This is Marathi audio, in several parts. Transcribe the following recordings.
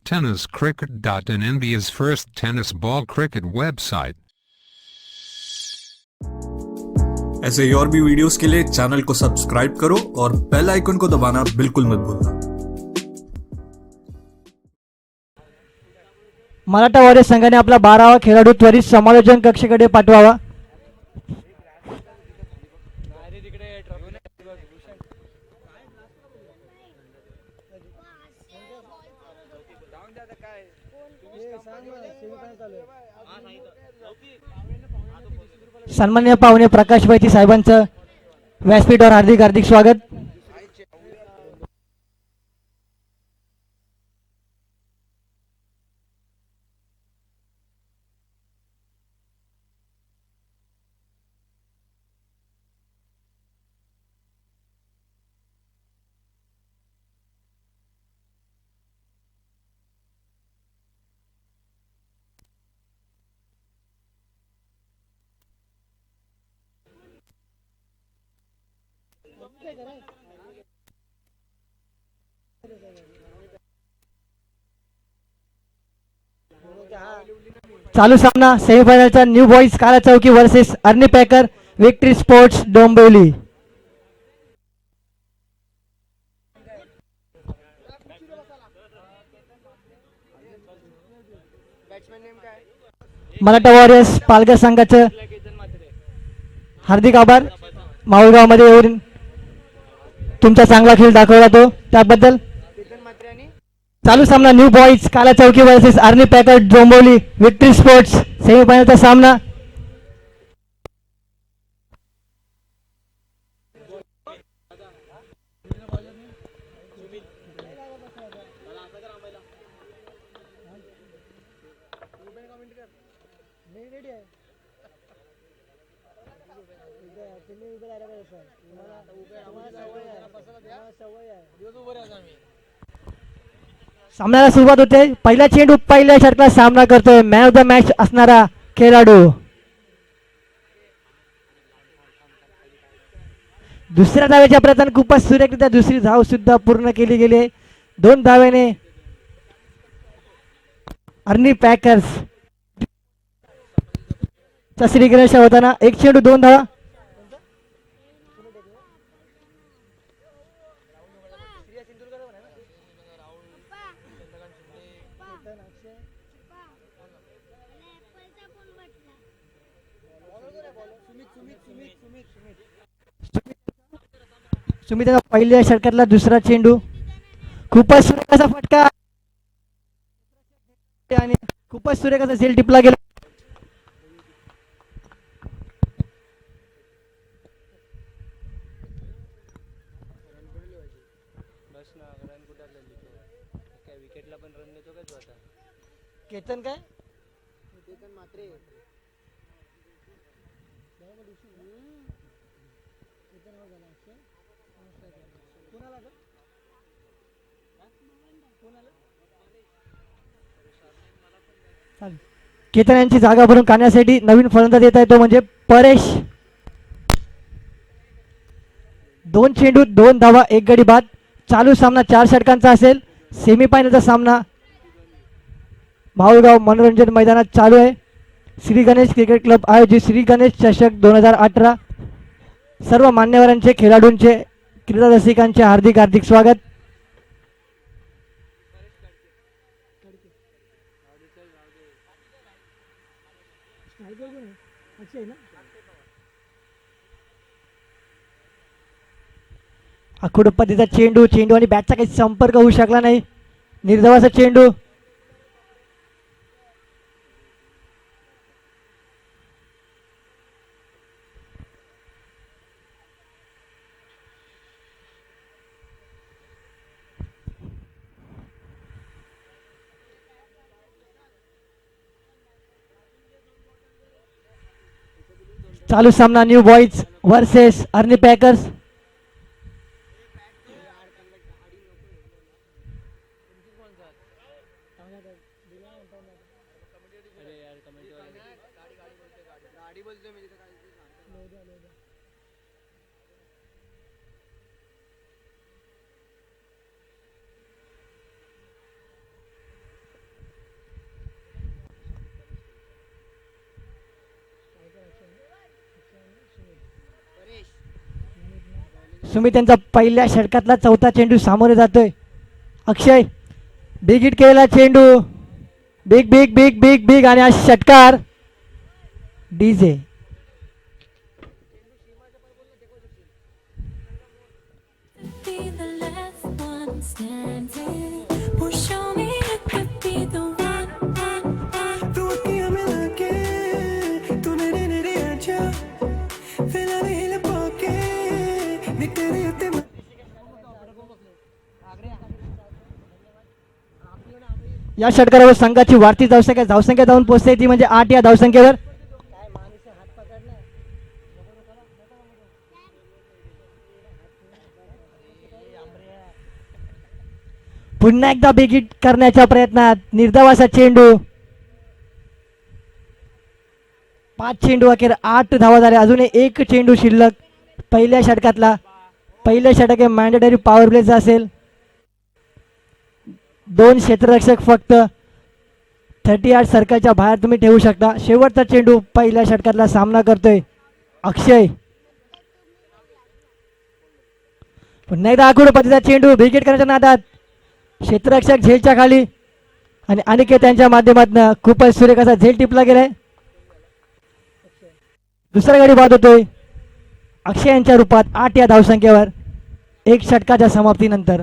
tenniscricket.in, India's first tennis ball cricket website. ऐसे ही और भी वीडियोस के लिए चैनल को सब्सक्राइब करो और बेल आइकन को दबाना बिल्कुल मत भूलना। मराठा वॉरियर्स संघाने आपला 12वा खेळाडू त्वरित समालोचन कक्षाकडे पाठवावा। सन्माननीय पाहुणे प्रकाश बैती साहेबांचं व्यासपीठावर हार्दिक हार्दिक स्वागत। चालू सामना सेमीफायनलचा new Boys Kala Chowki versus Arni Packer Victory Sports Dombivli. Maratha Warriors Palghar संघाचं हार्दिक आभार, माऊलगाव मध्ये येऊन तुमचा चांगला खेळ दाखवला तो त्याबद्दल। चालू सामना New Boys Kala Chowki versus Arni Packer Dombivli Victory Sports सेमीफायनलचा सामना। सामन्याला सुरुवात होते। पहिला चेंडू पहिल्या षटकात सामना करतोय मॅन ऑफ द मॅच असणारा खेळाडू। दुसऱ्या धावेच्या प्रयत्न खूपच सुरेखरित्या दुसरी धाव सुद्धा पूर्ण केली गेली। 2 धावेने अर्नी पॅकर्स चा श्रीगणेश होताना 1 चेंडू 2 धावा। सुमित पहिल्या षटकातला दुसरा चेंडू खूपच सुरेख असा फटका आणि खूपच सुरेख असा झेल टिपला गेला। केतन काय केतन मात्रे केतन यांची जागा भरून काढण्यासाठी नवीन फलंदाज येत आहे तो म्हणजे परेश। 2 चेंडू 2 धावा 1 गडी बाद। चालू सामना 4 षटकांचा असेल। सेमीफायनलचा सामना माऊलगाव मनोरंजन मैदानात चालू आहे। श्री गणेश क्रिकेट क्लब आयोजित श्री गणेश चषक 2018। सर्व मान्यवरांचे खेळाडूंचे क्रीडा रसिकांचे हार्दिक हार्दिक स्वागत। अखुड पद्धतीचा चेंडू आणि बॅटचा काही संपर्क होऊ शकला नाही। निर्धावाचा चेंडू चालू सामना New Boys versus Arni Packers. Sumit यांचा पहिल्या षटकातला चौथा चेंडू सामोरे जातोय. अक्षय बिग हिट केलेला चेंडू, big big big big big आणि हा षटकार DJ. Be the last one standing. Or show me you could be the one. तू अखियां मिला के तू मेरे नेड़े आजा फिलहाल हिल पाके नी तेरे उत्ते या षटकारावर संघाची वाढती धावसंख्या जाऊन पोहोचते ती म्हणजे 8 या धावसंख्येवर. पुन्हा एकदा बिग हिट करण्याच्या प्रयत्नात निर्धावाचा चेंडू. 5 चेंडू अखेर 8 धावा झाल्या. अजून एक चेंडू शिल्लक पहिल्या षटकातला. पहिलं षटक हे मॅन्डेटरी पॉवर प्लेचं असेल. 2 क्षेत्ररक्षक फक्त 38 सर्कलच्या बाहेर तुम्ही ठेवू शकता. शेवटचा चेंडू पहिल्या षटकातला सामना करतोय अक्षय. पुन्हा एकदा आखूड पद्धतीचा चेंडू बिग हिट करण्याच्या नादात क्षेत्ररक्षक झेलच्या खाली आणि अनिकेत यांच्या माध्यमातून खूपच सुरेख असा झेल टिपला गेलाय. दुसरा गडी बाद होतोय अक्षय यांच्या रूपात 8 या धावसंख्येवर एक षटकाच्या समाप्तीनंतर.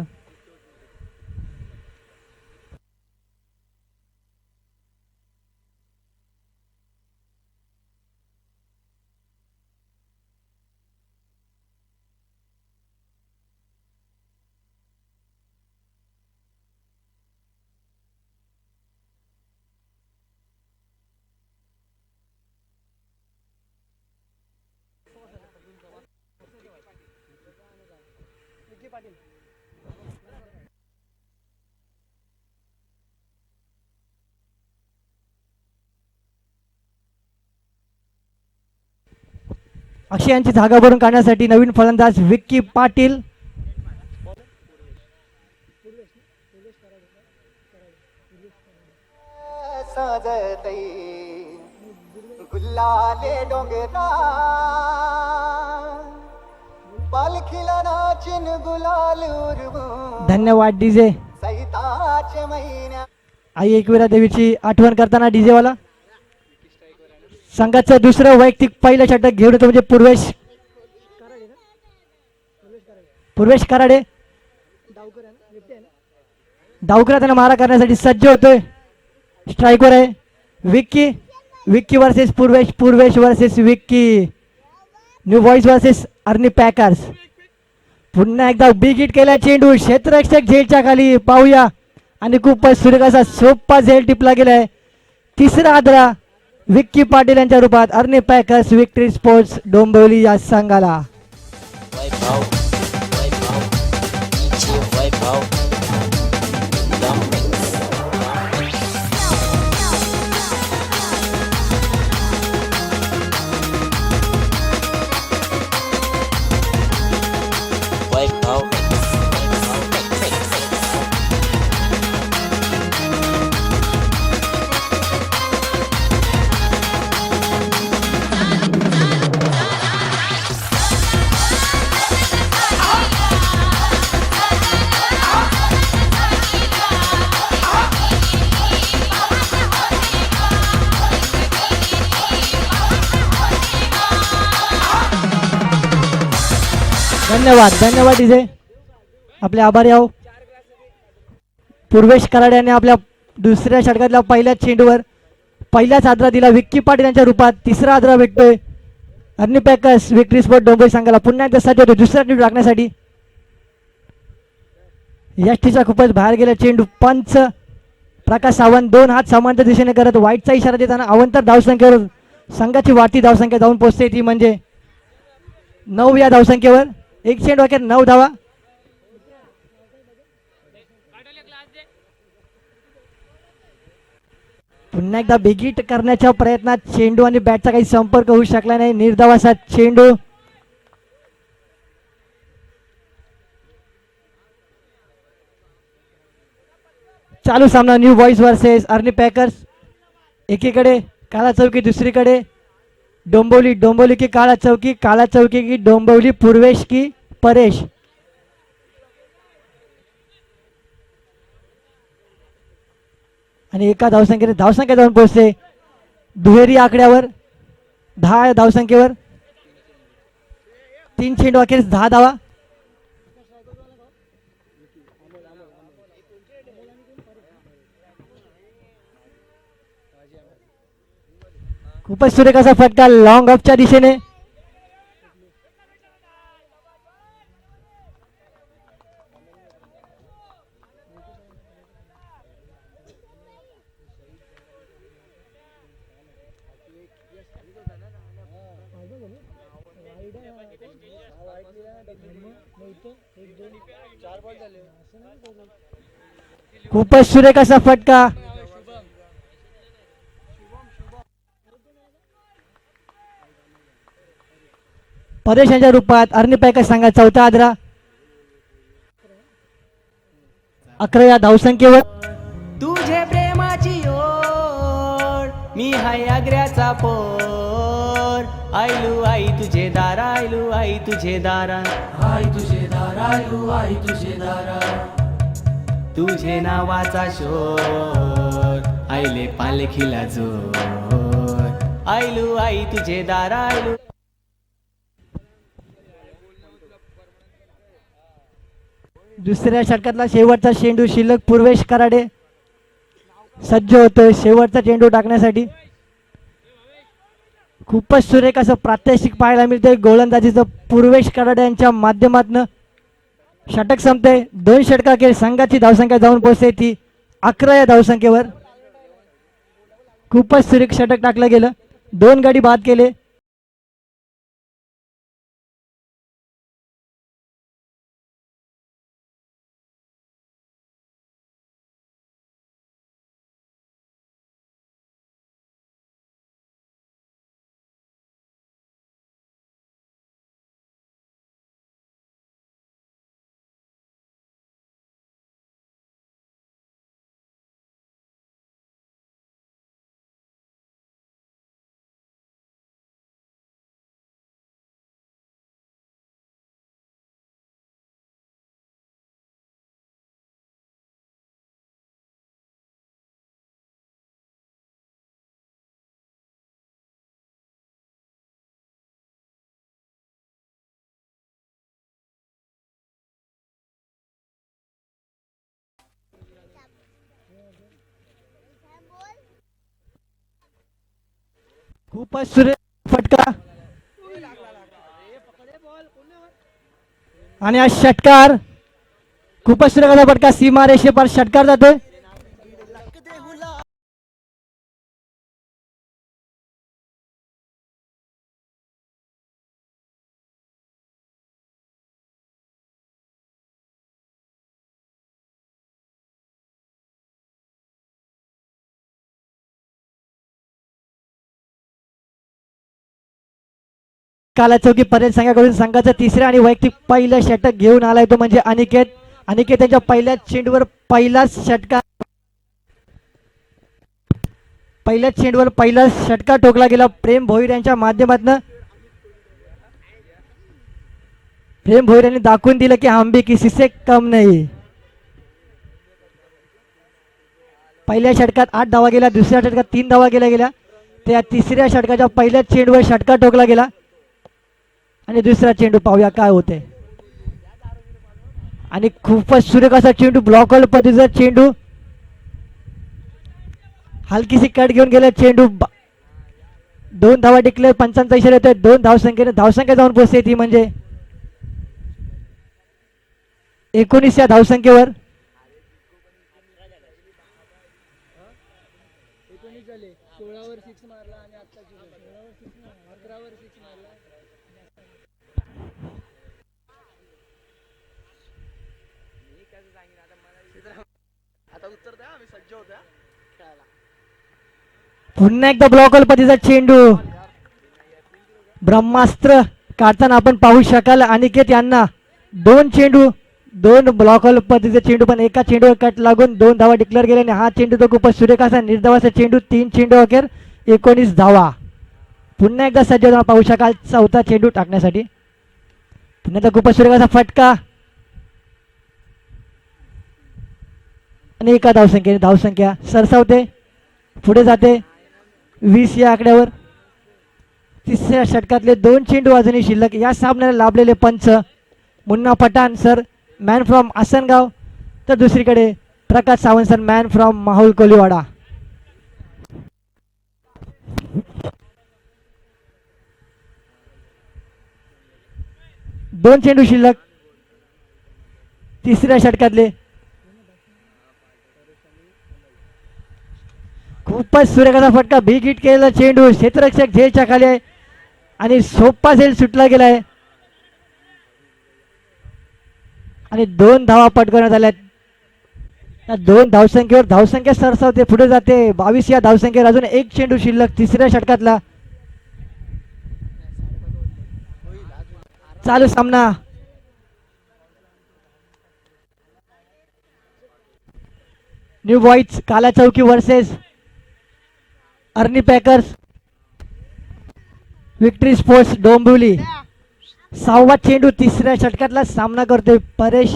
अक्षय यांची जागा भरून काढण्यासाठी नवीन फलंदाज विक्की पाटील. गुल्लाले डोंगरा पालखीला नाचिन गुलाल उरवून धन्यवाद डीजे. सैताच्या महिन्या आई एकविरा देवीची आठवण करताना डीजे वाला. संघाचं दुसरं वैयक्तिक पहिलं षटक घेऊन येतो म्हणजे पूर्वेश कराडे. डावकरा त्यांना मारा करण्यासाठी सज्ज होतोय. स्ट्राईकवर आहे Vicky versus Purvesh versus Vicky. New Boys versus Arni Packers. पुन्हा एकदा बिग हिट केला चेंडू क्षेत्ररक्षक झेलच्या खाली पाहूया आणि खूपच सुरेख असा सोपा झेल टिपला गेलाय. तिसरा आदरा विक्की पाटील यांच्या रूपात Arni Packers Victory Sports Dombivli या संघाला. धन्यवाद डीजे. आपले आभारी आहो. पूर्वेश कराड यांनी आपल्या दुसऱ्या षटकातल्या पहिल्याच चेंडूवर पहिलाच आदरा दिला विक्की पाटील यांच्या रूपात. तिसरा आदरा भेटतोय Arni Packers victory sport Dombivli संघाला. पुन्हा एकदा सज्ज होतो दुसरा चेंडू टाकण्यासाठी. यष्टीचा खूपच बाहेर गेला चेंडू. पंच प्रकाश सावंत 2 हात समांतर दिशेने करत वाईटचा इशारा देताना अवंतर धावसंख्येवर संघाची वाढती धावसंख्या जाऊन पोहोचते ती म्हणजे 9 या धावसंख्येवर. एक चेंडू अखेर 9 धावा. पुन्हा एकदा बिग हिट करण्याच्या प्रयत्नात चेंडू आणि बॅटचा काही संपर्क होऊ शकला नाही. निर्धावाचा चेंडू. चालू सामना New Boys versus Arni packers. एकीकडे काळा चौकी दुसरीकडे डोंबिवली की काळा चौकी की डोंबिवली. पूर्वेश की परेश. आणि एका धावसंख्येने धावसंख्या जाऊन पोहोचते दुहेरी आकड्यावर 10 धावसंख्येवर. 3 चेंडू अखेर 10 धावा. खूपच सुरेख असा फटका लॉंग ऑफच्या दिशेने. खूपच सुरेख असा फटका. परेश यांच्या रूपात अर्नी पॅकेज सांगा चौथा आदरा. 11 या धावसंख्येवर. तुझे प्रेमाची ओढ मी हाय आग्र्याचा पोर. आयलू आई तुझे दारा, आयलू आई तुझे दारा, आई तुझे दारा, आयलू आई तुझे दारा. तुझे नावाचा शोर आईले पालखीला जोर. आयलू आई तुझे दारा, आयलू. दुसऱ्या षटकातला शेवटचा चेंडू शिल्लक. पूर्वेश कराडे सज्ज होतोय शेवटचा चेंडू टाकण्यासाठी. खूपच सुरेख असं प्रात्यक्षिक पाहायला मिळतंय गोलंदाजीचं पूर्वेश कराडे यांच्या माध्यमातून. षटक संपते. 2 षटकाखेर संघाची धावसंख्या जाऊन पोहोचते ती 11 या धावसंख्येवर. खूपच सुरेख षटक टाकलं गेलं. 2 गडी बाद केले. खूपच सुरेख फटका. आणि हा षटकार खूपच सुरेख असा फटका सीमा रेषेपार षटकार जातोय. काला चौकी पर्यंत संघाकडून संघाचं तिसऱ्या आणि वैयक्तिक पहिलं षटक घेऊन आलाय तो म्हणजे अनिकेत. अनिकेत त्यांच्या पहिल्याच चेंडूवर पहिलाच षटका ठोकला गेला प्रेम भोईर यांच्या माध्यमातून. प्रेम भोईर यांनी दाखवून दिलं की हम भी किसी से कम नाही. पहिल्या षटकात 8 धावा गेल्या. दुसऱ्या षटकात 3 धावा गेल्या. त्या तिसऱ्या षटकाच्या पहिल्याच चेंडूवर षटका ठोकला गेला. आणि दुसरा चेंडू पाहूया काय होते. आणि खूपच सुरेख असा चेंडू ब्लॉक पद्धतीचा चेंडू. हलकीशी कट घेऊन गेला चेंडू. 2 धावा टिकले. 55 इशारे येतोय. 2 धावसंख्येने धावसंख्या जाऊन पोहोचते ती म्हणजे 19 या धावसंख्येवर. पुन्हा एकदा ब्लॉकल पद्धतीचा चेंडू. ब्रह्मास्त्र काढताना आपण पाहू शकाल अनिकेत यांना 2 चेंडू 2 ब्लॉकल पद्धतीचे चेंडू पण एका चेंडूवर कट लागून 2 धावा डिक्लेअर केल्या. आणि हा चेंडू तो खूपच सुरेख असा निर्धावाचा चेंडू. 3 चेंडू अखेर 19 धावा. पुन्हा एकदा सज्ज पाहू शकाल चौथा चेंडू टाकण्यासाठी. पुन्हा तर खूपच सुरेख असा फटका आणि एका धावसंख्या सरसावते, पुढे जाते 20 या आकड्यावर. तिसऱ्या षटकातले 2 चेंडू अजूनही शिल्लक. या सामन्याला लाभलेले पंच Munna Pathan sir, man from Asangaon, तर दुसरीकडे Prakash Sawant sir, man from Mahul Koliwada. दोन चेंडू शिल्लक तिसऱ्या षटकातले. खूपच सुरेख असा फटका, बिग हिट केलेला चेंडू क्षेत्ररक्षक झेलच्या खाली आहे आणि सोपा झेल सुटला गेलाय आणि 2 धावा पटकवण्यात आल्या. 2 धावसंख्येवर धावसंख्या सरसावते, पुढे जाते 22 या धावसंख्येवर. अजून एक चेंडू शिल्लक तिसऱ्या षटकातला. चालू सामना New Boys Kala Chowki versus Arni Packers Victory Sports Dombivli. 6वा चेंडू तिसऱ्या षटकातला सामना करतोय परेश.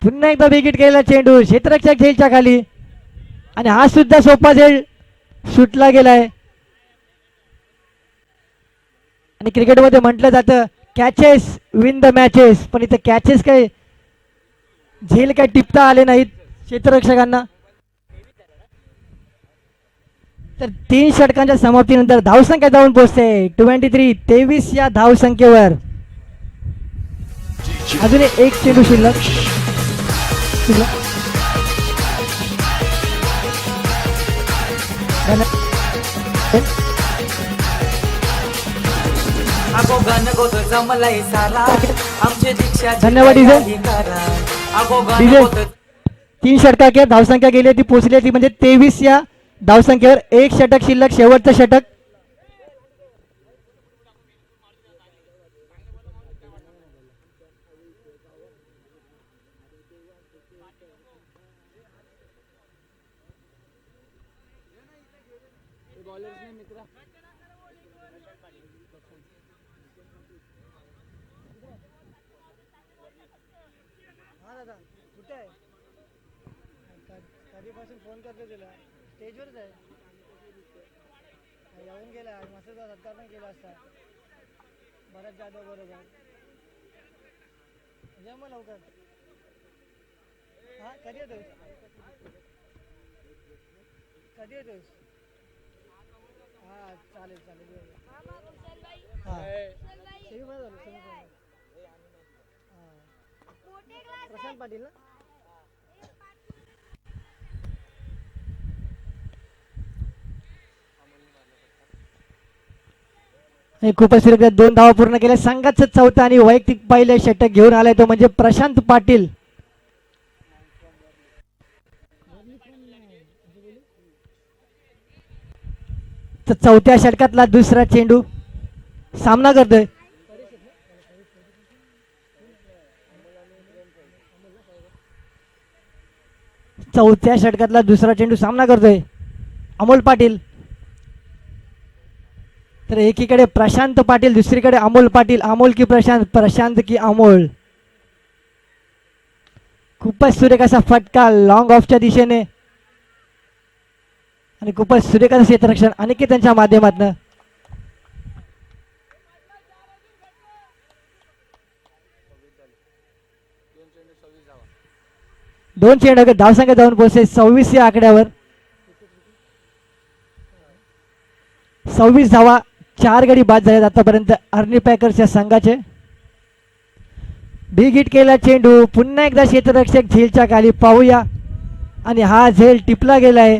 पुन्हा एकदा विकेट गेलेला चेंडू क्षेत्ररक्षक झेलच्या खाली आणि हा सुद्धा सोपा झेल सुटला गेलाय. आणि क्रिकेटमध्ये म्हटलं जातं कॅचेस विन द मॅचेस, पण इथे कॅचेस काय झेल काय टिपता आले नाहीत क्षेत्ररक्षकांना. तर 3 षटकांच्या समाप्तीनंतर धावसंख्या जाऊन पोहोचते 23 या धावसंख्येवर. अजून एक चेंडू शिल्लक. धन्यवाद डीजे. 3 षटकांची धावसंख्या गेली ती पोहोचली ती म्हणजे 23 या धावसंख्येवर. 1 षटक शिल्लक, शेवटचं षटक. कधीपासून फोन करतो तुला, स्टेजवरच आहे. येऊन गेला मस्त सत्कार पण केला असता भरत जाधव बरोबर. या मग लवकर. हा कधी येतोस, कधी येतोस? हा चालेल चालेल. हा प्रशांत पाटील ना. खूपच सुरेख 2 धावा पूर्ण केल्या. संघाचं 4था आणि वैयक्तिक पहिले षटक घेऊन आलाय तो म्हणजे प्रशांत पाटील. तर 4थ्या षटकातला दुसरा चेंडू सामना करतोय. चौथ्या षटकातला दुसरा चेंडू सामना करतोय अमोल पाटील. तर एकीकडे प्रशांत पाटील, दुसरीकडे अमोल पाटील. अमोल की प्रशांत, प्रशांत की अमोल. खूपच सुरेख असा फटका लॉंग ऑफच्या दिशेने आणि खूपच सुरेख असं क्षेत्ररक्षण अनिकेत त्यांच्या माध्यमातून. दोन चेंडू धावसंख्या जाऊन पोहोचले 26 या आकड्यावर. 26 धावा, 4 गडी बाद झालेत आतापर्यंत अर्नी पॅकर्सच्या संघाचे. बिग हिट केला चेंडू, पुन्हा एकदा क्षेत्ररक्षक झेलच्या खाली. पाहूया आणि हा झेल टिपला गेलाय.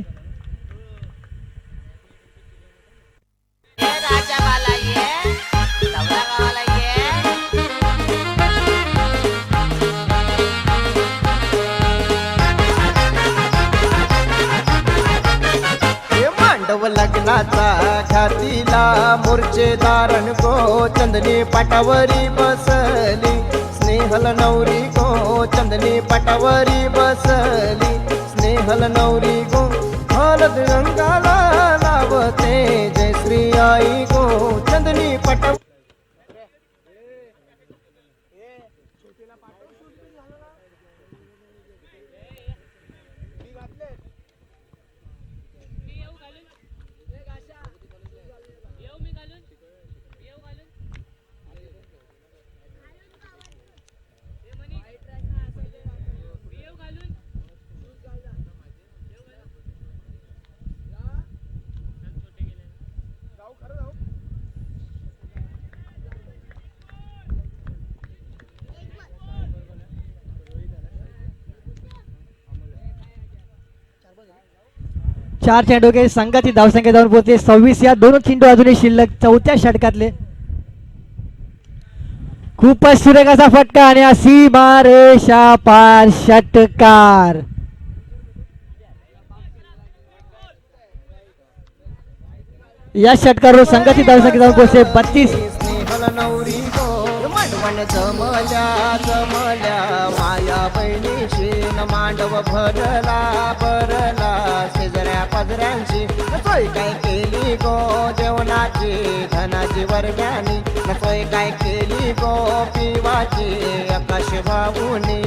लग्नाचा घातीला मूर्छेदारण गो, चंदनी पाटावरी बसली स्नेहल नवरी गो, चंदनी पाटावरी बसली स्नेहल नवरी गो. हळद रंगाला लावते जय श्री आई गो, चंदनी पाटा. 4 चेंडू के संघाची धावसंख्या जाऊन पोहोचते 26. या दोन चेंडू अजूनही शिल्लक चौथ्या षटकातले. खूपच सुरेख असा फटका आणि सीमा रेषा पार षटकार. या षटकावर संघाची धावसंख्या जाऊन पोहोचते 32. स्नेहल नवरी गो मांडवण जमल्या जमल्या माया बहिणीशी न मांडव भरला भरला शेजऱ्या पदऱ्यांची सोय काय केली गो जेवणाची धनाची वरण्यानी सोय काय केली गो पिवाची आकाश भाऊनी.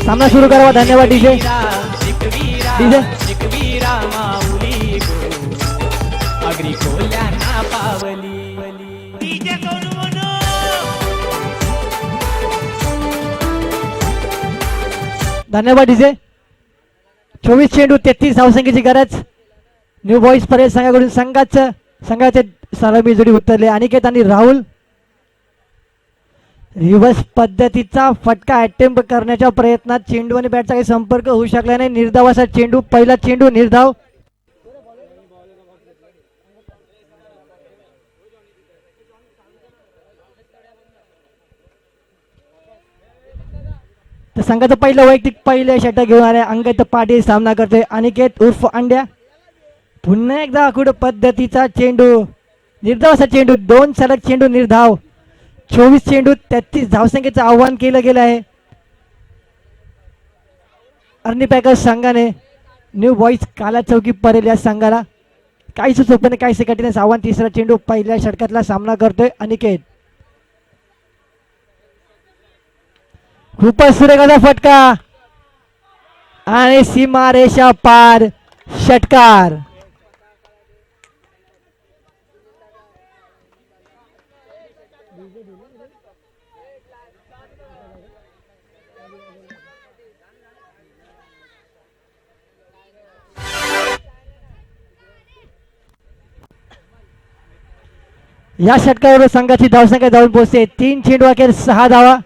सामना सुरू करावा. धन्यवाद डीजे. डीजे शिकवीरा माऊली गो अग्री कोल्या ना पावली. धन्यवाद डीजे. 24 चेंडू 33 धावसंख्येची गरज. न्यू बॉईज परेड संघाकडून संघाचे सलामी जोडी उतरले. अनिकेत आणि राहुल. रिव्हर्स पद्धतीचा फटका अटेम्प्ट करण्याच्या प्रयत्नात चेंडू आणि बॅटचा काही संपर्क होऊ शकला नाही. निर्धाव असा चेंडू. पहिला चेंडू निर्धाव. तर संघाचं पहिलं वैयक्तिक पहिले षटक घेऊन आले अंकित पाटील सामना करतोय. अनिकेत उर्फ अंड्या. पुन्हा एकदा आखूड पद्धतीचा चेंडू. निर्धाव असा चेंडू. 2 सलग चेंडू निर्धाव. 24 चेंडू 33 धावसंख्येचं आव्हान केलं गेलं आहे. अर्नी पॅकर्स संघाने न्यू बॉईज काला चौकी परेल या संघाला काही सोपे काही कठीण आव्हान. तिसरा चेंडू पहिल्या षटकातला सामना करतोय अनिकेत. खूपच सुरेखाचा फटका आणि सीमा रेषा पार षटकार. या षटकावर संघाची धावसंख्या जाऊन पोहोचते 3 चेंडू अखेर 6 धावा.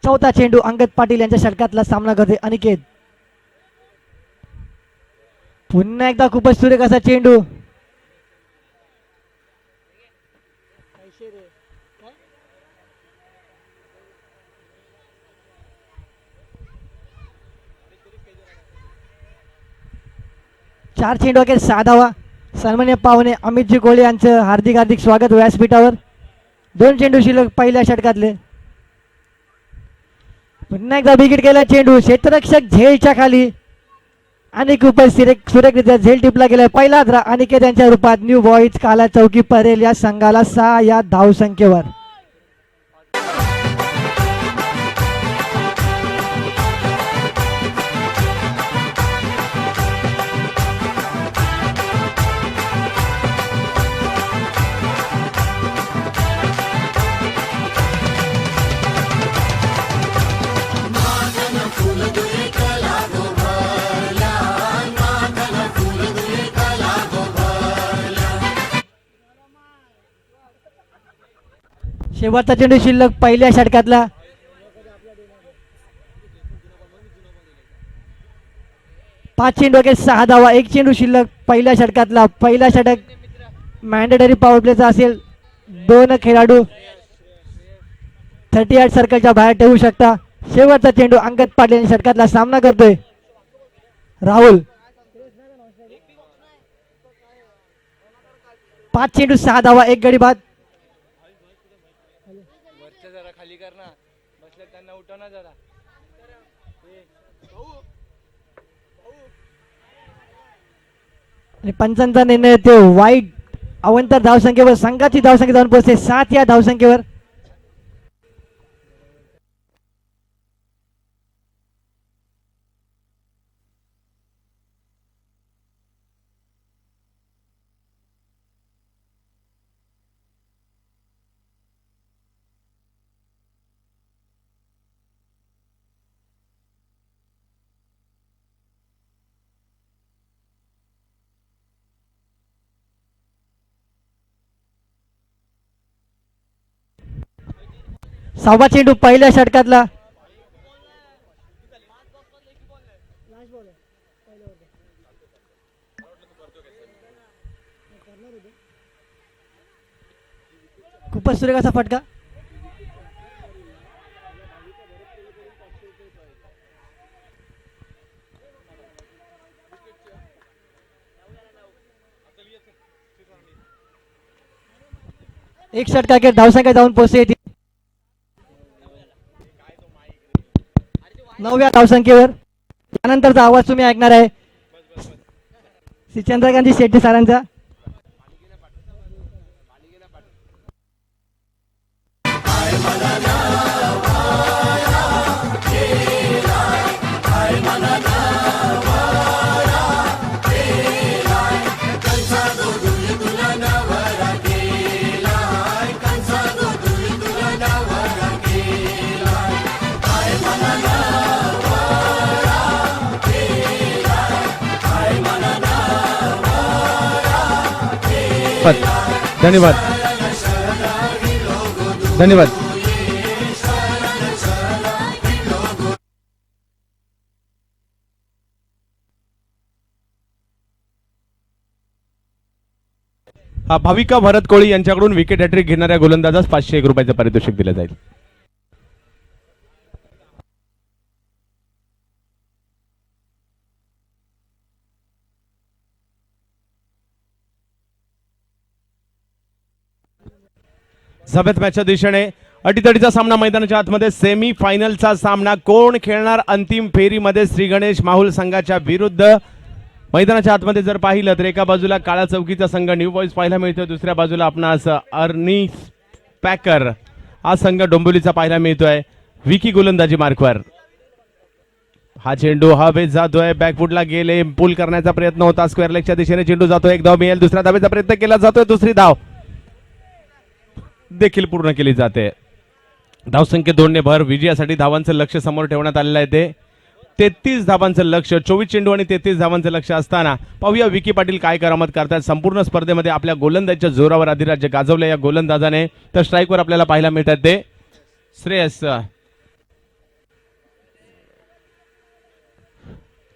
चौथा चेंडू अंगद पाटील यांच्या षटकातला सामना करते अनिकेत. पुन्हा एकदा खूपच सुरेख असा चेंडू. चार चेंडू अखेर 6 धावा. सन्मान्य पाहुणे अमितजी कोळे यांचं हार्दिक हार्दिक स्वागत व्यासपीठावर. 2 चेंडू शिल्लक पहिल्या षटकातले. पुन्हा एकदा विकेट गेला चेंडू. क्षेत्ररक्षक झेलच्या खाली आणि खूपच सुरेखरित्या झेल टिपला गेला. पहिला धारा अनिकेत यांच्या रूपात न्यू बॉईज काला चौकी परेल या संघाला 6 या धावसंख्येवर. शेवटचा चेंडू शिल्लक पहिल्या षटकातला. पाच चेंडू अखेर 6 धावा. 1 चेंडू शिल्लक पहिल्या षटकातला. पहिला षटक मॅन्डेटरी पॉवर प्लेचा असेल. 2 खेळाडू 38 सर्कलच्या बाहेर ठेवू शकता. शेवटचा चेंडू अंगद पाटील यांनी षटकातला सामना करतोय राहुल. 5 चेंडू 6 धावा. 1 गडी बाद. आणि पंचांचा निर्णय ते वाईट अवंतर धावसंख्येवर संघाची धावसंख्या जाऊन पोहोचते 7 या धावसंख्येवर. सहावा चेंडू पहिल्या षटकातला. खूपच सुरेख असा फटका. एक षटकाखेर धावसंख्या जाऊन पोहोचते ती 9व्या धावसंख्येवर. त्यानंतरचा आवाज तुम्ही ऐकणार आहे श्री चंद्रकांत शेट्टी सरांचा. धन्यवाद धन्यवाद. भाविका भरत कोळी यांच्याकडून विकेट हॅट्रिक घेणाऱ्या गोलंदाजास 501 रुपयाचं पारितोषिक दिलं जाईल. सभेत मॅचच्या दिशेने अटीतटीचा सामना मैदानाच्या आतमध्ये. सेमी फायनलचा सामना कोण खेळणार अंतिम फेरीमध्ये श्री गणेश माहुल संघाच्या विरुद्ध. मैदानाच्या आतमध्ये जर पाहिलं तर एका बाजूला काळा चौकीचा संघ न्यू बॉईज पाहायला मिळतो, दुसऱ्या बाजूला आपणास अर्नी पॅकर हा संघ डोंबिवलीचा पाहायला मिळतोय. विकी गोलंदाजी मार्कवर. हा चेंडू हवेत जातोय, बॅकफुटला गेले, पूल करण्याचा प्रयत्न होता, स्क्वेअर लेगच्या दिशेने चेंडू जातोय. एक धाव मिळेल, दुसऱ्या धावेचा प्रयत्न केला जातोय, दुसरी धाव देखील पूर्ण केली जाते. धावसंख्या 2 ने भर. विजयासाठी धावांचं लक्ष समोर ठेवण्यात आलेलं आहे. ते 33 धावांचं लक्ष, 24 चेंडू आणि 33 धावांचं लक्ष असताना पाहूया विकी पाटील काय करामत करतात. संपूर्ण स्पर्धेमध्ये आपल्या गोलंदाजीच्या जोरावर अधिराज्य गाजवलं या गोलंदाजाने. तर स्ट्राईकवर आपल्याला पाहायला मिळतात ते श्रेयस.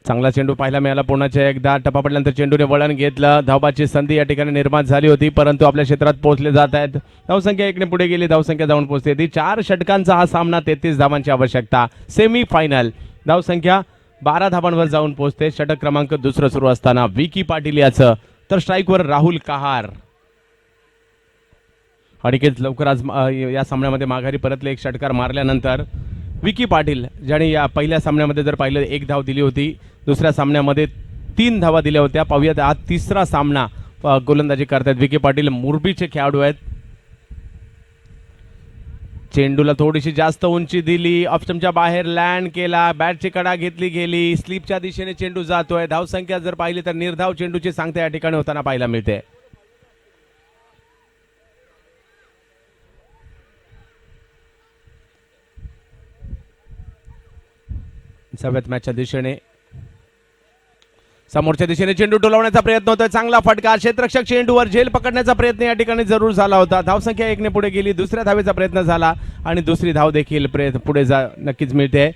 चांगला चेंडू पाहायला मिळाला. पुन्हा एकदा टप्पा पडल्यानंतर चेंडूने वळण घेतलं. धावबाची संधी या ठिकाणी निर्माण झाली होती, परंतु आपल्या क्षेत्रात पोहोचले जात आहेत. धावसंख्या 1 ने पुढे गेली, धावसंख्या जाऊन पोहोचते ती 4 षटकांचा हा सामना. 33 धावांची आवश्यकता. Semi final. धावसंख्या 12 धावांवर जाऊन पोहोचते. षटक क्रमांक 2 सुरू असताना विकी पाटील याचं. तर स्ट्राईकवर राहुल कहार. अनिकेत लवकर आज या सामन्यामध्ये माघारी परतले. एक षटकार मारल्यानंतर विकी पाटील ज्याने या पहिल्या सामन्यामध्ये जर पाहिलं 1 धाव दिली होती, दुसऱ्या सामन्यामध्ये 3 धावा दिल्या होत्या. पाहूयात आज तिसरा सामना गोलंदाजी करतात विकी पाटील. मुरबीचे खेळाडू आहेत. चेंडूला थोडीशी जास्त उंची दिली, ऑप्शनच्या बाहेर लँड केला, बॅटची कडा घेतली गेली, स्लिपच्या दिशेने चेंडू जातोय. धावसंख्या जर पाहिली तर निर्धाव चेंडूची सांगता या ठिकाणी होताना पाहायला मिळते. सभेत मॅचच्या दिशेने समोरच्या दिशेने चेंडू डोलवण्याचा प्रयत्न होता. चांगला फटका. क्षेत्ररक्षक चेंडूवर झेल पकडण्याचा प्रयत्न या ठिकाणी जरूर झाला होता. धावसंख्या 1 ने पुढे गेली. दुसऱ्या धावेचा प्रयत्न झाला आणि दुसरी धाव देखील पुढे नक्कीच मिळते.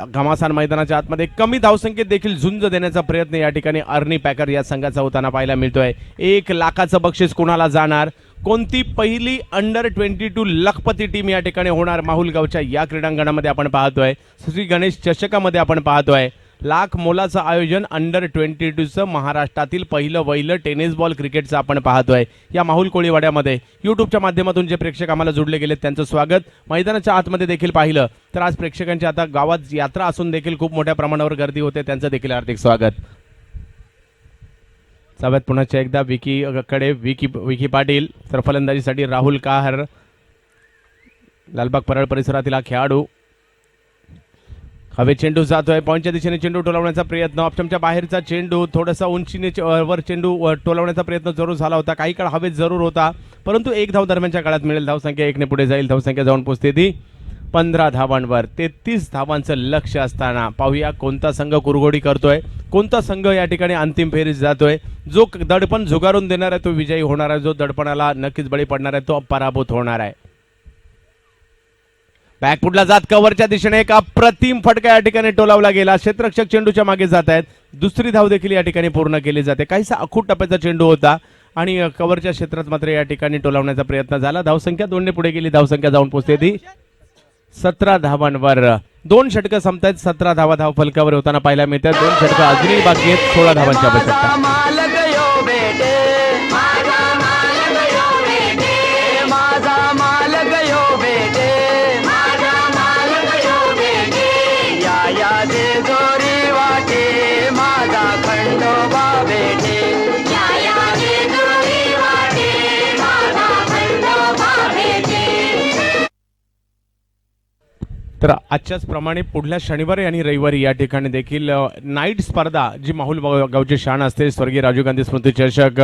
घमासान मैदानाच्या आतमध्ये कमी धावसंख्येत देखील झुंज देण्याचा प्रयत्न या ठिकाणी अर्नी पॅकर या संघाचा होताना पाहायला मिळतोय. 1 लाखाचं बक्षीस कोणाला जाणार? कोणती पहिली अंडर 22 लखपती टीम या ठिकाणी होणार? माहुलगावच्या या क्रीडांगणामध्ये आपण पाहतोय. श्री गणेश चषकामध्ये आपण पाहतोय लाख मोलाचं आयोजन अंडर 22चं महाराष्ट्रातील पहिलं वहिलं टेनिस बॉल क्रिकेटचं आपण पाहतोय. या माहुल कोळीवाड्यामध्ये यूट्यूबच्या माध्यमातून जे प्रेक्षक आम्हाला जोडले गेले त्यांचं स्वागत. मैदानाच्या आतमध्ये देखील पाहिलं तर आज प्रेक्षकांची आता गावात यात्रा असून देखील खूप मोठ्या प्रमाणावर गर्दी होते, त्यांचं देखील हार्दिक स्वागत. सभेत पुन्हा एकदा विकी पाटील. तर फलंदाजीसाठी राहुल कहार. लालबाग परळ परिसरातील हा खेळाडू. हवे चेंडू जातोय, पॉईंटच्या दिशेने चेंडू टोलवण्याचा प्रयत्न. ऑप्शनच्या बाहेरचा चेंडू थोडासा उंचीने वर चेंडू टोलवण्याचा प्रयत्न जरूर झाला होता. काही काळ हवेत जरूर होता, परंतु 1 धाव दरम्यानच्या काळात मिळेल. धावसंख्या 1 ने पुढे जाईल. धावसंख्या जाऊन पोहोचते ती 15 धावांवर. 33 धावांचं लक्ष असताना पाहूया कोणता संघ कुरघोडी करतोय, कोणता संघ या ठिकाणी अंतिम फेरीत जातोय. जो दडपण झुगारून देणार आहे तो विजयी होणार आहे, जो दडपणाला नक्कीच बळी पडणार आहे तो पराभूत होणार आहे. बॅकफुटला जात कव्हरच्या दिशेने एक अप्रतिम फटका या ठिकाणी टोलावला गेला. क्षेत्ररक्षक चेंडूच्या मागे जात आहेत. दुसरी धाव देखील या ठिकाणी पूर्ण केली जाते. काहीसा अखूट टप्प्याचा चेंडू होता आणि कव्हरच्या क्षेत्रात मात्र या ठिकाणी टोलावण्याचा प्रयत्न झाला. धावसंख्या 2 ने पुढे गेली. धावसंख्या जाऊन पोहोचते ती 17 धावांवर. 2 षटकं संपतायत. 17 धावा धाव फलकावर होताना पाहायला मिळतात. 2 षटकं अजूनही बाकी आहेत. 16 धावांची आवश्यकता. तर आजच्याच प्रमाणे पुढल्या शनिवारी आणि रविवारी या ठिकाणी देखील नाईट स्पर्धा जी माहुल गावची शान असते स्वर्गीय राजीव गांधी स्मृती चषक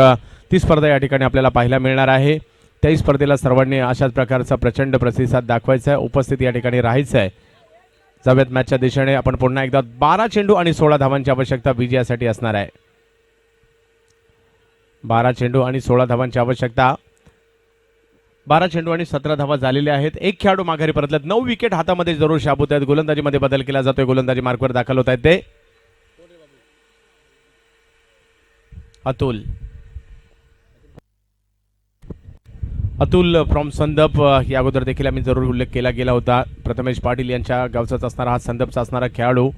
ती स्पर्धा या ठिकाणी आपल्याला पाहायला मिळणार आहे. त्याही स्पर्धेला सर्वांनी अशाच प्रकारचा प्रचंड प्रतिसाद दाखवायचा आहे. उपस्थित या ठिकाणी राहायचं आहे. जाऊयात मॅचच्या दिशेने. आपण पुन्हा एकदा 12 चेंडू आणि 16 धावांची आवश्यकता विजयासाठी असणार आहे. 12 चेंडू आणि 16 धावांची आवश्यकता. 12 चेंडू आणि 17 धावा झालेल्या आहेत. एक खेळाडू माघारी परतलेत. 9 विकेट हातामध्ये जरूर शाबूत आहेत. गोलंदाजीमध्ये बदल केला जातोय. गोलंदाजी मार्कवर दाखल होत आहेत ते अतुल फ्रॉम संदप. या अगोदर देखील आम्ही जरूर उल्लेख केला गेला होता. प्रथमेश पाटील यांच्या गावचाच असणारा हा संदपचा असणारा खेळाडू.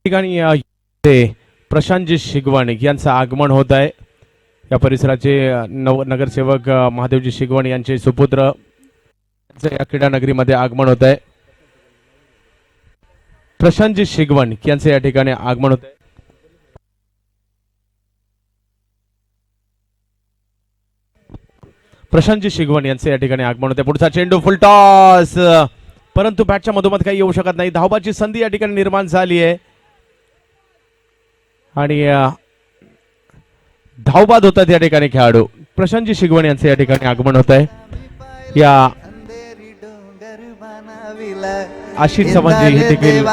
ठिकाणी प्रशांतजी शिगवण यांचं आगमन होत आहे. या परिसराचे नगरसेवक महादेवजी शिगवण यांचे सुपुत्र या क्रीडा नगरीमध्ये आगमन होत आहे. प्रशांतजी शिगवण यांचे या ठिकाणी आगमन होत आहे. प्रशांतजी शिगवण यांचे या ठिकाणी आगमन होते. पुढचा चेंडू फुल टॉस, परंतु बॅटच्या मधोमध काही येऊ शकत नाही. धावबाची संधी या ठिकाणी निर्माण झाली आहे आणि धावबाद होतात या ठिकाणी खेळाडू. प्रशांतजी शिगवण यांचे या ठिकाणी आगमन होत आहे. या आशिष चव्हाणजी हे देखील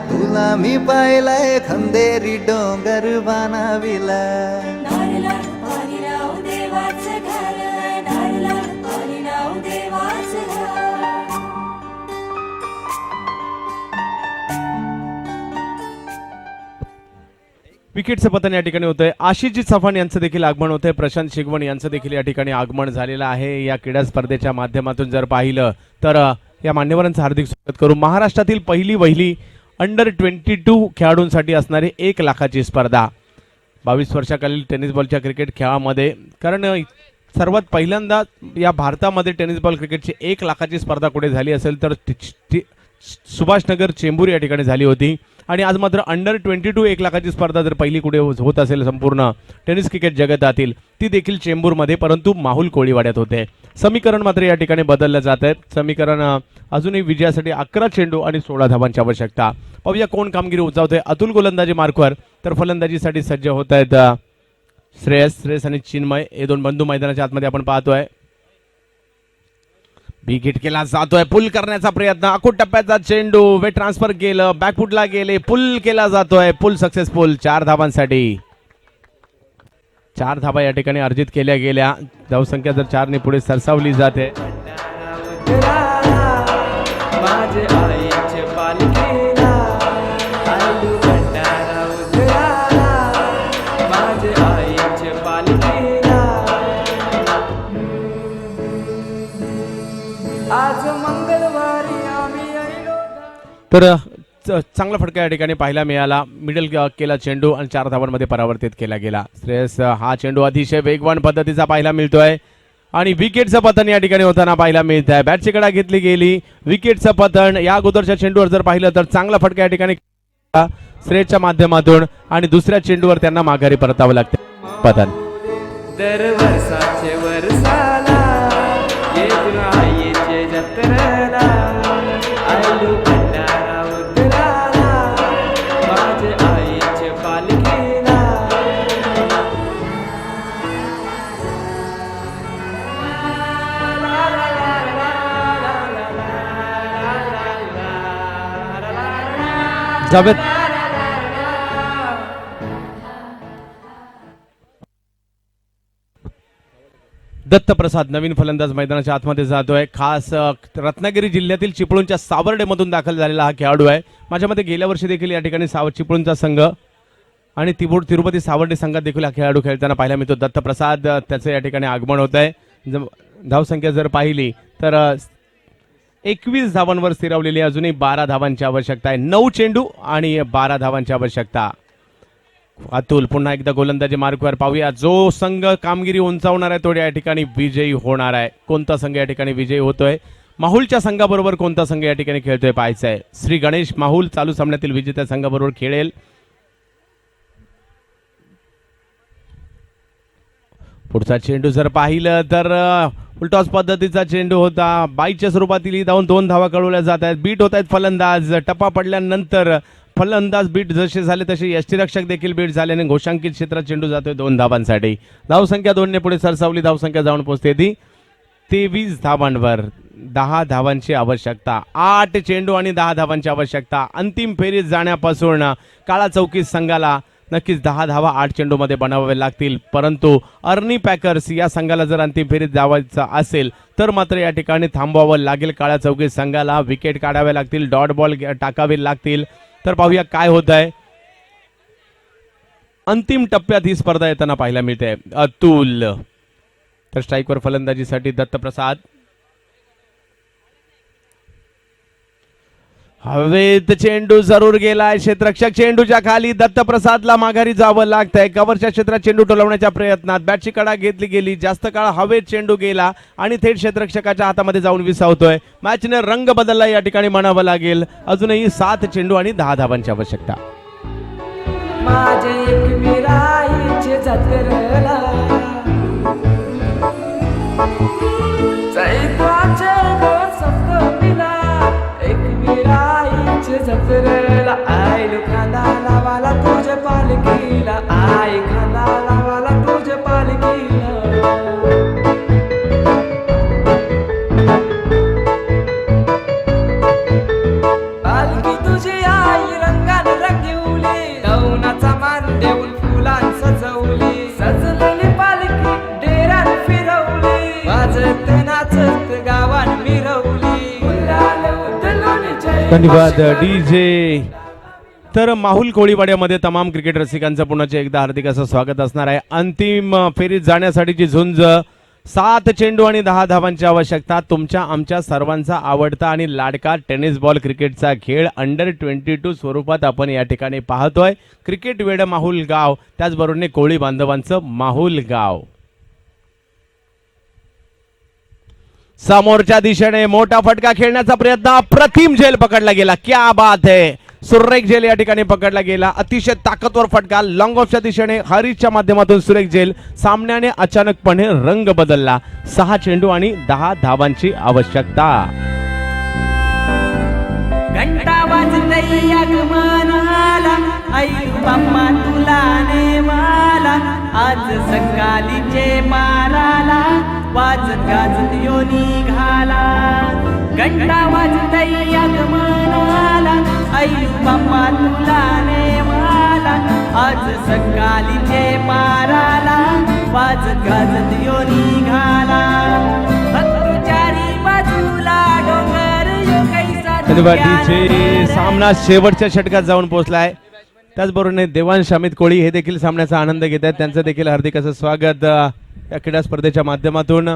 तुला मी पाहिलाय खंदेरी डोंगर बनाविला. विकेटचं पतन या ठिकाणी होतंय. आशिषजी चव्हाण यांचं देखील आगमन होतंय. प्रशांत शिगवण यांचं देखील या ठिकाणी आगमन झालेलं आहे. या क्रीडा स्पर्धेच्या माध्यमातून जर पाहिलं तर या मान्यवरांचं हार्दिक स्वागत करू. महाराष्ट्रातील पहिली वहिली अंडर 22 खेळाडूंसाठी असणारी 1 लाखाची स्पर्धा. 22 वर्षाखालील टेनिस बॉलच्या क्रिकेट खेळामध्ये, कारण सर्वात पहिल्यांदा या भारतामध्ये टेनिस बॉल क्रिकेटची 1 लाखाची स्पर्धा कुठे झाली असेल तर सुभाषनगर चेंबूर या ठिकाणी झाली होती. आणि आज मात्र अंडर 22 1 लाखाची स्पर्धा जर पहिली कुठे होत असेल संपूर्ण टेनिस क्रिकेट जगतातील ती देखील चेंबूरमध्ये, परंतु माहुल कोळीवाड्यात होते. समीकरण मात्र या ठिकाणी बदललं जात आहे. समीकरण अजूनही विजयासाठी 11 चेंडू आणि 16 धावांची आवश्यकता. पाहूया कोण कामगिरी उंचावतोय. अतुल गोलंदाजी मार्कवर, तर फलंदाजीसाठी सज्ज होत आहेत श्रेयस आणि चिन्मय. हे दोन बंधू मैदानाच्या आतमध्ये आपण पाहतोय. विकेट केला जातोय. पुल करण्याचा प्रयत्न. अखूट टप्प्याचा चेंडू वे ट्रान्सफर केलं. बॅकफुटला गेले. पुल केला जातोय. पुल सक्सेसफुल. 4 धावांसाठी 4 धावा या ठिकाणी अर्जित केल्या गेल्या. धावसंख्या जर 4 ने पुढे सरसावली जाते. तर चांगला फटका या ठिकाणी पाहायला मिळाला. मिडल केला चेंडू आणि 4 धावांमध्ये परावर्तित केला गेला. श्रेयस हा चेंडू अतिशय वेगवान पद्धतीचा पाहायला मिळतोय आणि विकेटचं पतन या ठिकाणी होताना पाहायला मिळत आहे. बॅटची कडा घेतली गेली. विकेटचं पतन. या अगोदरच्या चेंडूवर जर पाहिलं तर चांगला फटका या ठिकाणी श्रेयसच्या माध्यमातून आणि दुसऱ्या चेंडूवर त्यांना माघारी परतावं लागते. पतन दर वर्षाचे वर्षाला येतून आईचे जत्रेला आयलू भंडारा उतराला माझे आईचे पालखीला. जावेद दत्तप्रसाद नवीन फलंदाज मैदानाच्या आतमध्ये जातोय. खास रत्नागिरी जिल्ह्यातील चिपळूणच्या सावर्डेमधून दाखल झालेला हा खेळाडू आहे. माझ्या मते गेल्या वर्षी देखील या ठिकाणी चिपळूणचा संघ आणि तिरुपती सावर्डे संघात देखील हा खेळाडू खेळताना पाहायला मिळतो. दत्तप्रसाद त्याचं या ठिकाणी आगमन होत आहे. धावसंख्या जर पाहिली तर 21 धावांवर स्थिरावलेली, अजूनही 12 धावांची आवश्यकता आहे. 9 चेंडू आणि 12 धावांची आवश्यकता. अतुल पुन्हा एकदा गोलंदाजी मार्कवर. पाहूया जो संघ कामगिरी उंचावणार आहे तो या ठिकाणी विजयी होणार आहे. कोणता संघ या ठिकाणी विजयी होतोय, माहुलच्या संघाबरोबर कोणता संघ या ठिकाणी खेळतोय पाहायचं आहे. श्री गणेश माहुल चालू सामन्यातील विजेत्या संघाबरोबर खेळेल. पुढचा चेंडू जर पाहिलं तर उलटॉस पद्धतीचा चेंडू होता. बाईच्या स्वरूपातील धावून 2 धावा कळवल्या जात आहेत. बीट होत आहेत फलंदाज. टप्पा पडल्यानंतर फलंदाज बीट जसे झाले तसे यष्टीरक्षक देखील बीट झाल्याने घोषांकित क्षेत्रात चेंडू जातोय 2 धावांसाठी. धावसंख्या 2 ने पुढे सरसावली. धावसंख्या जाऊन पोहोचते ती 23 धावांवर. 10 धावांची आवश्यकता. 8 चेंडू आणि 10 धावांची आवश्यकता. अंतिम फेरीत जाण्यापासून काळा चौकी संघाला नक्कीच 10 धावा 8 चेंडूमध्ये बनावावे लागतील. परंतु अर्नी पॅकर्स या संघाला जर अंतिम फेरीत जावायचं असेल तर मात्र या ठिकाणी थांबवावं लागेल. काळ्या चौकी संघाला विकेट काढाव्या लागतील, डॉट बॉल टाकावे लागतील. तर पाहूया काय होत आहे. अंतिम टप्प्यात ही स्पर्धा येताना पाहायला मिळते. अतुल तर स्ट्राईकवर फलंदाजीसाठी दत्तप्रसाद. हवेत चेंडू जरूर गेलाय. क्षेत्ररक्षक चेंडूच्या खाली. दत्तप्रसादला माघारी जावं लागतंय. कव्हरच्या क्षेत्रात चेंडू टोलवण्याच्या प्रयत्नात बॅटची कडा घेतली गेली. जास्त काळ हवेत चेंडू गेला आणि थेट क्षेत्ररक्षकाच्या हातामध्ये जाऊन विसावतोय. मॅचने रंग बदलला या ठिकाणी म्हणावं लागेल. अजूनही 7 चेंडू आणि 10 धावांची आवश्यकता. माझे एकविराईचे जत्रला चैत्राचे गोड सप्तमीला एकविराईचे जत्रला आईलो खांदा लावाला तुझ्या पालखीला. आई खांदा लावाला तुझ्या पालखीला. पालखी तुझी आई रंगान रंगवली. दौनाचा मान देऊन फुलां सजवली. सजलेली पालखी डेऱ्यात फिरवली. वाजत नाचत गावान मिरवली. धन्यवाद डीजे. तर माहुल कोळीवाड्यामध्ये तमाम क्रिकेट रसिकांचं पुन्हा एकदा हार्दिक असं स्वागत असणार आहे. अंतिम फेरीत जाण्यासाठीची झुंज. 7 चेंडू आणि 10 धावांची आवश्यकता. तुमच्या आमच्या सर्वांचा आवडता आणि लाडका टेनिस बॉल क्रिकेटचा खेळ अंडर 22 स्वरूपात आपण या ठिकाणी पाहतोय. क्रिकेट वेड माहुल गाव, त्याचबरोबर कोळी बांधवांचं माहुल गाव. समोरच्या दिशेने मोठा फटका खेळण्याचा प्रयत्न. अप्रतिम झेल पकडला गेला. क्या बात है. सुरेख झेल या ठिकाणी पकडला गेला. अतिशय ताकदवर फटका. लॉंग ऑफच्या दिशेने हरीशच्या माध्यमातून सुरेख झेल. सामन्याने अचानकपणे रंग बदलला. 6 चेंडू आणि 10 धावांची आवश्यकता. घंटा वाजतई आगमनाला. आई बाप्पा तुला नेवाला. आज सकाळीचे माराला. वाजत गाजत यो निघाला. घंटा वाजतई आगमनाला. आई बाप्पा तुला नेवाला. आज सकाळीचे माराला. वाजत गाजत यो निघाला. चारी बाजूला डोंगर यो कैसा. धन्यवाद डीजे. सामना शेवटच्या षटकात जाऊन पोहोचलाय. त्याचबरोबर देवांश अमित कोळी हे देखील सामन्याचा आनंद घेत आहेत. त्यांचं देखील हार्दिक असं स्वागत या क्रीडा स्पर्धेच्या माध्यमातून.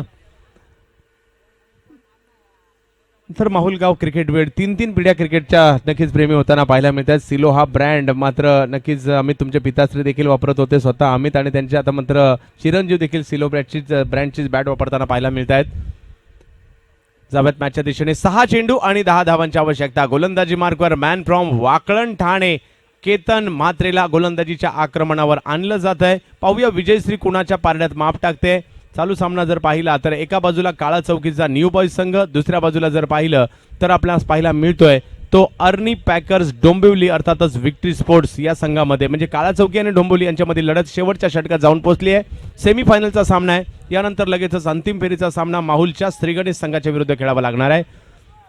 तर माहुलगाव क्रिकेट वेळ 3 पिढ्या क्रिकेटच्या नक्कीच प्रेमी होताना पाहायला मिळतात. सिलो हा ब्रँड मात्र नक्कीच अमित तुमचे पिताश्री देखील वापरत होते स्वतः. अमित आणि त्यांचे आता मात्र चिरंजीव देखील सिलो ब्रँडचीच बॅट वापरताना पाहायला मिळत आहेत. जाव्यात मॅचच्या दिशेने 6 चेंडू आणि 10 धावांची आवश्यकता. गोलंदाजी मार्कवर मॅन फ्रॉम वाकळण ठाणे केतन म्हात्रेला गोलंदाजीच्या आक्रमणावर आणलं जात आहे. पाहूया विजयश्री कुणाच्या पारड्यात माप टाकते. चालू सामना जर पाहिला तर एका बाजूला काळा चौकीचा न्यू बॉईज संघ, दुसऱ्या बाजूला जर पाहिलं तर आपल्याला पाहायला मिळतोय तो अर्नी पॅकर्स डोंबिवली अर्थातच विक्ट्री स्पोर्ट्स या संघामध्ये. म्हणजे काळा चौकी आणि डोंबिवली यांच्यामध्ये लढत शेवटच्या षटकात जाऊन पोहोचली आहे. सेमीफायनलचा सामना आहे. यानंतर लगेचच अंतिम फेरीचा सामना माहुलच्या श्रीगणेश संघाच्या विरुद्ध खेळावा लागणार आहे.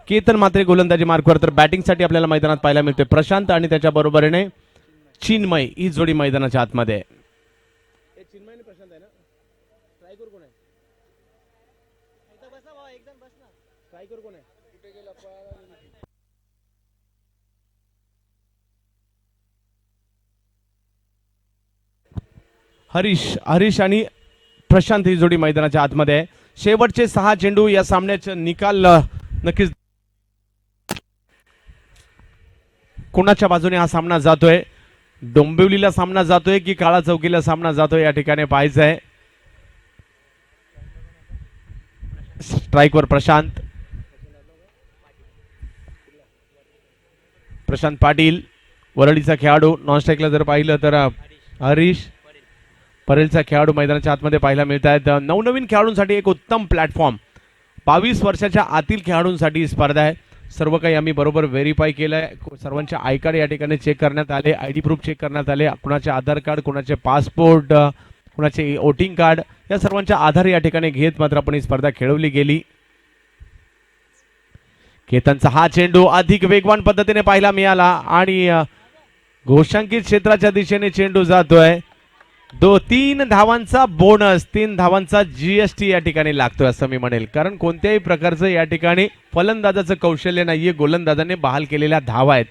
केतन मात्रे गोलंदाजी मार्कवर. तर बॅटिंगसाठी आपल्याला मैदानात पाहायला मिळतोय प्रशांत आणि त्याच्या बरोबरीने चिन्मय. ही जोडी मैदानाच्या आतमध्ये. हरीश आणि प्रशांत ही जोडी मैदानाच्या आतमध्ये आहे. शेवटचे 6 चेंडू या सामन्याचे निकाल नक्कीच कोणाच्या बाजूने हा सामना जातोय. डोंबिवलीला सामना जातोय की काळा चौकीला सामना जातोय या ठिकाणी पाहायचं आहे. स्ट्राईकवर प्रशांत पाटील वरळीचा खेळाडू. नॉन स्ट्राईकला जर पाहिलं तर हरीश परेलचा खेळाडू मैदानाच्या आतमध्ये पाहायला मिळत आहेत. नवनवीन खेळाडूंसाठी एक उत्तम प्लॅटफॉर्म. 22 वर्षाच्या आतील खेळाडूंसाठी ही स्पर्धा आहे. सर्व काही आम्ही बरोबर व्हेरीफाय केलं आहे. सर्वांचे आय कार्ड या ठिकाणी चेक करण्यात आले, ID प्रूफ चेक करण्यात आले, कुणाचे आधार कार्ड, कुणाचे पासपोर्ट, कुणाचे वोटिंग कार्ड या सर्वांच्या आधार या ठिकाणी घेत मात्र आपण ही स्पर्धा खेळवली गेली. केतनचा हा चेंडू अधिक वेगवान पद्धतीने पाहायला मिळाला आणि घोषांकित क्षेत्राच्या दिशेने चेंडू जातोय. 3 धावांचा बोनस, 3 धावांचा GST या ठिकाणी लागतोय असं मी म्हणेल. कारण कोणत्याही प्रकारचं या ठिकाणी फलंदाजाचं कौशल्य नाहीये. गोलंदाजाने बहाल केलेल्या धावा आहेत.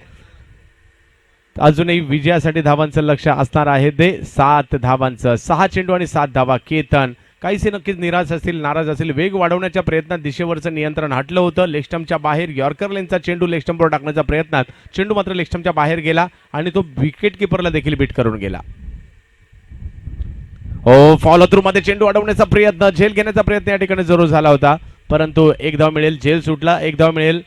अजूनही विजयासाठी धावांचं लक्ष असणार आहे ते 7 धावांचं. 6 चेंडू आणि 7 धावा. केतन काहीसे नक्कीच निराश असतील, नाराज असतील. वेग वाढवण्याच्या प्रयत्नात दिशेवरचं नियंत्रण हटलं होतं. लेगस्टंपच्या बाहेर यॉर्कर लेनचा चेंडू लेगस्टंपवर टाकण्याच्या प्रयत्नात चेंडू मात्र लेगस्टंपच्या बाहेर गेला आणि तो विकेट किपरला देखील बीट करून गेला. फॉलो थ्रू मध्ये चेंडू अडवण्याचा प्रयत्न, झेल घेण्याचा प्रयत्न या ठिकाणी जरूर झाला होता, परंतु 1 धाव मिळेल. झेल सुटला. 1 धाव मिळेल.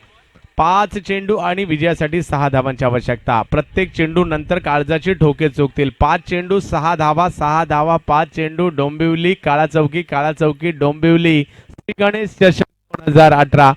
5 चेंडू आणि विजयासाठी 6 धावांची आवश्यकता. प्रत्येक चेंडू नंतर काळजाची ठोके चुकतील. 5 चेंडू 6 धावा, 6 धावा, 5 चेंडू. डोंबिवली काळा चौकी डोंबिवली. श्री गणेश चषक 2018.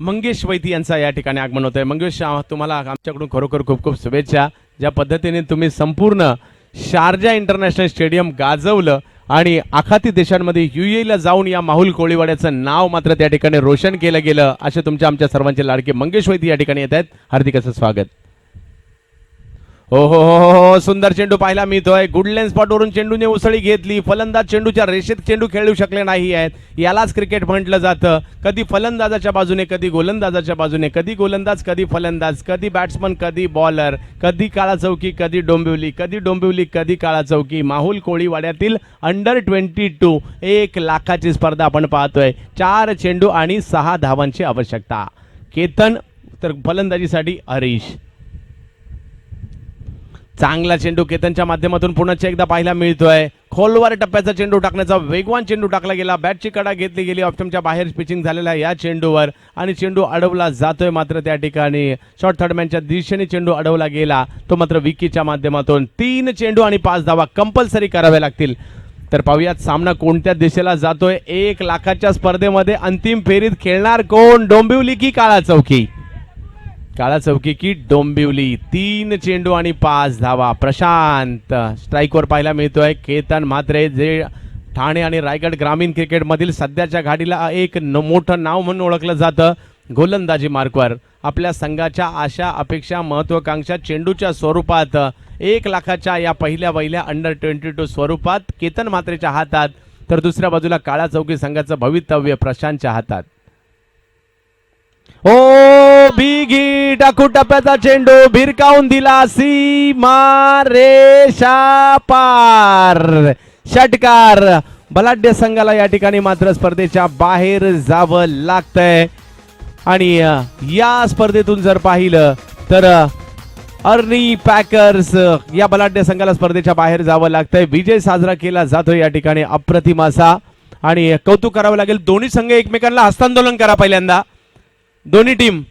मंगेश वैती यांचा या ठिकाणी आगमन होत आहे. मंगेश, तुम्हाला आमच्याकडून खरोखर खूप खूप शुभेच्छा. ज्या पद्धतीने तुम्ही संपूर्ण शारजा इंटरनॅशनल स्टेडियम गाजवलं आणि आखाती देशांमध्ये UAE ला जाऊन या माहुल कोळीवाड्याचं नाव मात्र त्या ठिकाणी रोशन केलं गेलं, असे तुमच्या आमच्या सर्वांचे लाडके मंगेश वैती या ठिकाणी येत आहेत. हार्दिक असं स्वागत. हो, सुंदर चेंडू पाहायला मिळतोय. गुड लेन स्पॉट वरून चेंडूने उसळी घेतली. फलंदाज चेंडूच्या रेषेत चेंडू खेळू शकले नाही आहेत. यालाच क्रिकेट म्हटलं जातं. कधी फलंदाजाच्या बाजूने, कधी गोलंदाजाच्या बाजूने, कधी गोलंदाज, कधी फलंदाज, कधी बॅट्समन, कधी बॉलर, कधी काळा चौकी, कधी डोंबिवली, कधी काळा चौकी. माहुल कोळीवाड्यातील अंडर-22 1 लाखाची स्पर्धा आपण पाहतोय. 4 चेंडू आणि 6 धावांची आवश्यकता. केतन तर फलंदाजीसाठी हरीश. चांगला चेंडू केतनच्या माध्यमातून पुन्हा एकदा पाहायला मिळतोय. खोलवर टप्प्याचा चेंडू टाकण्याचा वेगवान चेंडू टाकला गेला. बॅटची कडा घेतली गेली. ऑप्शनच्या बाहेर पिचिंग झालेला या चेंडूवर आणि चेंडू अडवला जातोय. मात्र त्या ठिकाणी शॉर्ट थर्डमॅनच्या दिशेने चेंडू अडवला गेला, तो मात्र विकीच्या माध्यमातून. 3 चेंडू आणि 5 धावा कंपल्सरी कराव्या लागतील. तर पाहूयात सामना कोणत्या दिशेला जातोय. 1 लाखाच्या स्पर्धेमध्ये अंतिम फेरीत खेळणार कोण? डोंबिवली की काळा चौकी? काळा चौकी की डोंबिवली. 3 चेंडू आणि 5 धावा. प्रशांत स्ट्राईकवर पाहायला मिळतोय. केतन मात्र जे ठाणे आणि रायगड ग्रामीण क्रिकेटमधील सध्याच्या घडीला एक मोठं नाव म्हणून ओळखलं जातं. गोलंदाजी मार्कवर आपल्या संघाच्या आशा, अपेक्षा, महत्वाकांक्षा चेंडूच्या स्वरूपात 1 लाखाच्या या पहिल्या अंडर-22 स्वरूपात केतन मात्रेच्या हातात, तर दुसऱ्या बाजूला काळा चौकी संघाचं भवितव्य प्रशांतच्या हातात. बिगी टाकू टप्प्याचा चेंडू भिरकावून दिला. सीमा रेषा पार. षटकार. बलाढ्य संघाला या ठिकाणी मात्र स्पर्धेच्या बाहेर जावं लागतंय आणि या स्पर्धेतून जर पाहिलं तर अर्नी पॅकर्स या बलाढ्य संघाला स्पर्धेच्या बाहेर जावं लागतंय. विजय साजरा केला जातोय या ठिकाणी अप्रतिम असा आणि कौतुक करावं लागेल. दोन्ही संघ एकमेकांना हस्तांदोलन करा पहिल्यांदा. दोन्ही टीम